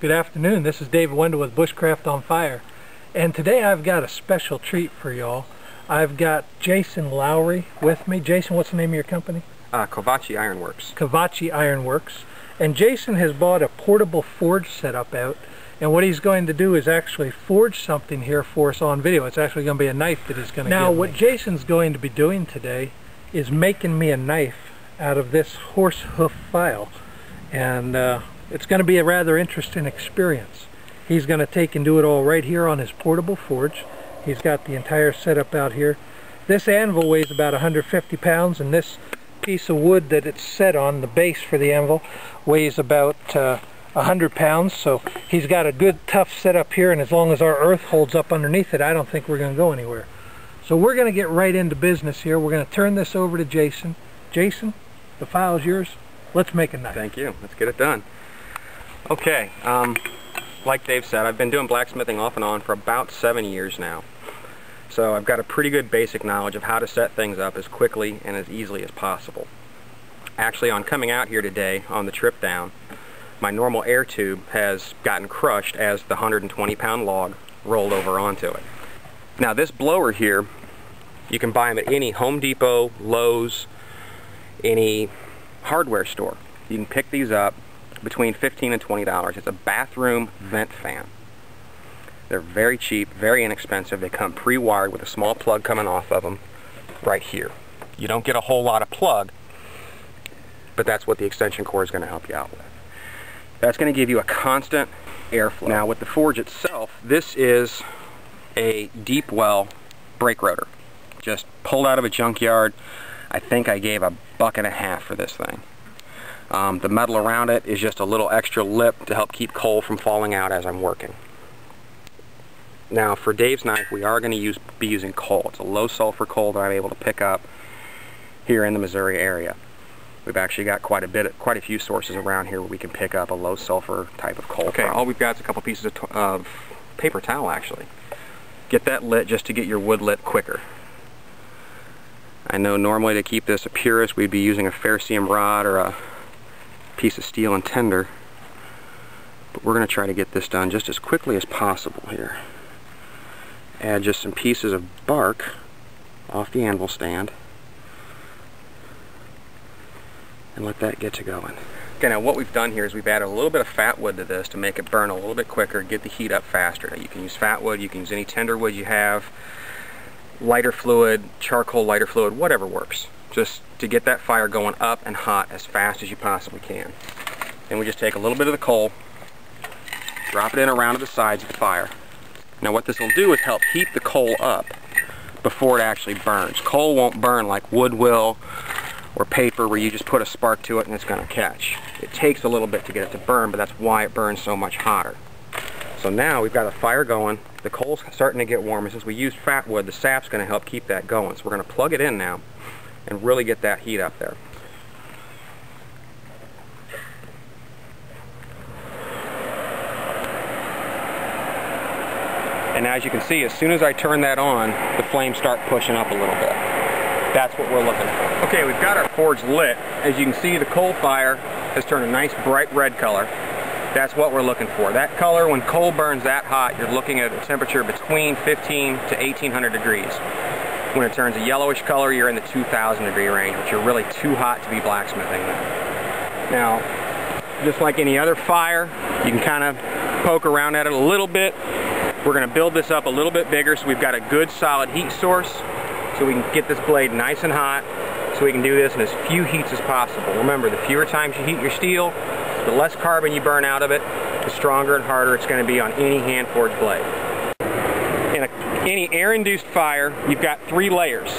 Good afternoon, this is David Wendell with BushcraftOnFire, and today I've got a special treat for y'all. I've got Jason Lowery with me. Jason, what's the name of your company? Kovaci Ironworks. Kovaci Ironworks. And Jason has bought a portable forge setup out, and what he's going to do is actually forge something here for us on video. It's actually going to be a knife that he's going to give me. Now what Jason's going to be doing today is making me a knife out of this horse hoof file, and it's going to be a rather interesting experience. He's going to take and do it all right here on his portable forge. He's got the entire setup out here. This anvil weighs about 150 pounds, and this piece of wood that it's set on, the base for the anvil, weighs about 100 pounds. So he's got a good tough setup here, and as long as our earth holds up underneath it, I don't think we're going to go anywhere. So we're going to get right into business here. We're going to turn this over to Jason. Jason, the file's yours. Let's make a knife. Thank you. Let's get it done. Okay, like Dave said, I've been doing blacksmithing off and on for about 7 years now. So I've got a pretty good basic knowledge of how to set things up as quickly and as easily as possible. Actually, on coming out here today on the trip down, my normal air tube has gotten crushed as the 120-pound log rolled over onto it. Now this blower here, you can buy them at any Home Depot, Lowe's, any hardware store. You can pick these up between $15 and $20. It's a bathroom vent fan. They're very cheap, very inexpensive. They come pre-wired with a small plug coming off of them right here. You don't get a whole lot of plug, but that's what the extension cord is going to help you out with. That's going to give you a constant airflow. Now with the forge itself, this is a deep well brake rotor. Just pulled out of a junkyard. I think I gave $1.50 for this thing. The metal around it is just a little extra lip to help keep coal from falling out as I'm working. Now for Dave's knife, we are going to be using coal. It's a low sulfur coal that I'm able to pick up here in the Missouri area. We've actually got quite a few sources around here where we can pick up a low sulfur type of coal. Okay, all we've got is a couple pieces of paper towel actually. Get that lit just to get your wood lit quicker. I know normally to keep this a purist we'd be using a ferrocerium rod or a piece of steel and tinder, but we're going to try to get this done just as quickly as possible here. Add just some pieces of bark off the anvil stand and let that get to going. Okay, now what we've done here is we've added a little bit of fat wood to this to make it burn a little bit quicker, get the heat up faster. Now, you can use fat wood, you can use any tinder wood you have, lighter fluid, charcoal lighter fluid, whatever works. Just to get that fire going up and hot as fast as you possibly can. Then we just take a little bit of the coal, drop it in around to the sides of the fire. Now what this will do is help heat the coal up before it actually burns. Coal won't burn like wood will or paper where you just put a spark to it and it's going to catch. It takes a little bit to get it to burn, but that's why it burns so much hotter. So now we've got a fire going, the coal's starting to get warm, and since we used fat wood, the sap's going to help keep that going. So we're going to plug it in now and really get that heat up there. And as you can see, as soon as I turn that on, the flames start pushing up a little bit. That's what we're looking for. Okay, we've got our forge lit. As you can see, the coal fire has turned a nice bright red color. That's what we're looking for. That color, when coal burns that hot, you're looking at a temperature between 15 to 1800 degrees. When it turns a yellowish color, you're in the 2000 degree range, which are really too hot to be blacksmithing then. Now, just like any other fire, you can kind of poke around at it a little bit. We're going to build this up a little bit bigger so we've got a good solid heat source so we can get this blade nice and hot so we can do this in as few heats as possible. Remember, the fewer times you heat your steel, the less carbon you burn out of it, the stronger and harder it's going to be on any hand-forged blade. In any air-induced fire, you've got 3 layers.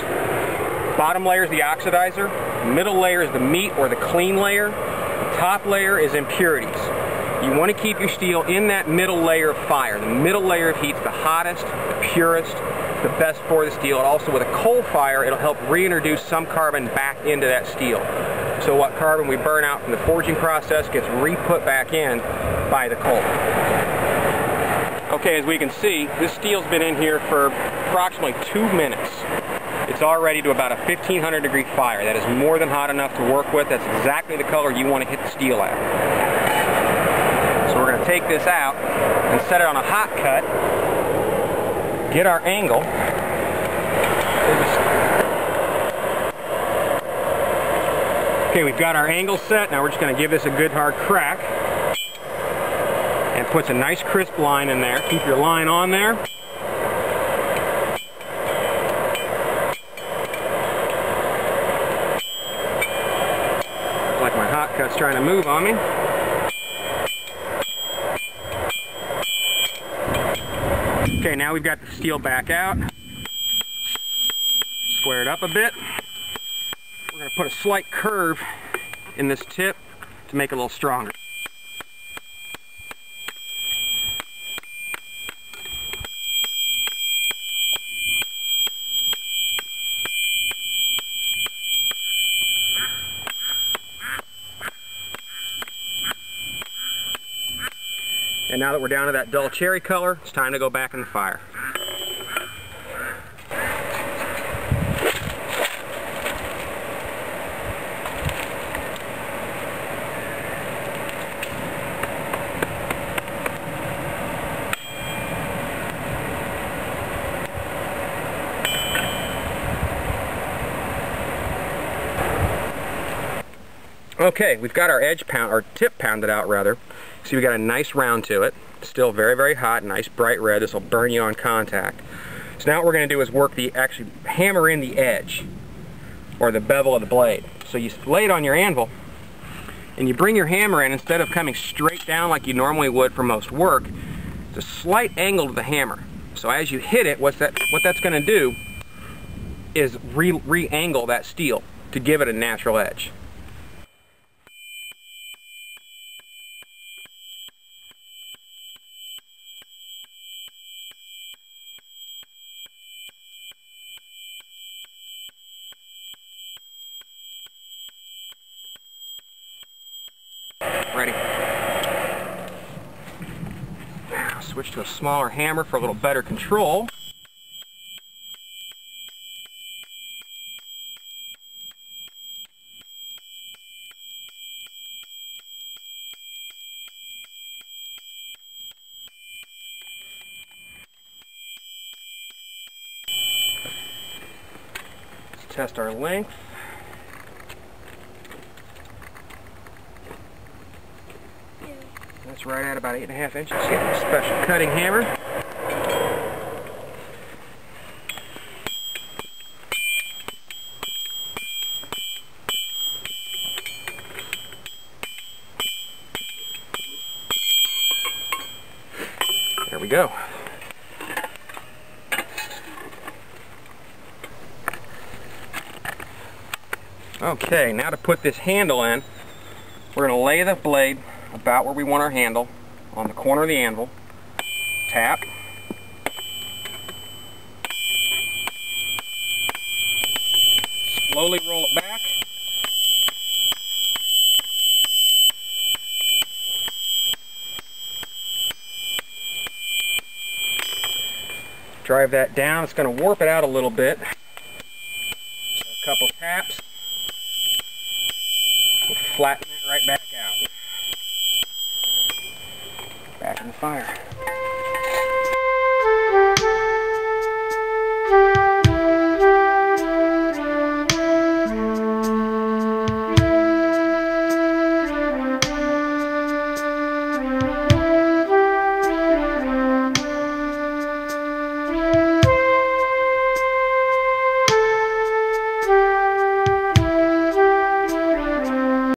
Bottom layer is the oxidizer, middle layer is the meat or the clean layer, the top layer is impurities. You want to keep your steel in that middle layer of fire. The middle layer of heat's the hottest, the purest, the best for the steel. And also with a coal fire, it'll help reintroduce some carbon back into that steel. So what carbon we burn out from the forging process gets re-put back in by the coal. Okay, as we can see, this steel's been in here for approximately 2 minutes. It's already to about a 1500 degree fire. That is more than hot enough to work with. That's exactly the color you want to hit the steel at. So we're going to take this out and set it on a hot cut, get our angle. Okay, we've got our angle set. Now we're just going to give this a good hard crack. And puts a nice crisp line in there. Keep your line on there. Looks like my hot cut's trying to move on me. Okay, now we've got the steel back out. Square it up a bit. We're going to put a slight curve in this tip to make it a little stronger. And now that we're down to that dull cherry color, it's time to go back in the fire. Okay, we've got our tip pounded out rather. See, we got a nice round to it. Still very, very hot, nice bright red. This will burn you on contact. So now what we're going to do is actually hammer in the edge, or the bevel of the blade. So you lay it on your anvil, and you bring your hammer in. Instead of coming straight down like you normally would for most work, it's a slight angle to the hammer. So as you hit it, what that's going to do is re-angle that steel to give it a natural edge. Ready. Now switch to a smaller hammer for a little better control. Let's test our length. That's right at about 8.5 inches. Get a special cutting hammer. There we go. Okay, now to put this handle in, we're going to lay the blade about where we want our handle, on the corner of the anvil. Tap. Slowly roll it back. Drive that down. It's going to warp it out a little bit. So a couple taps. We'll flatten it right back out. Back in the fire.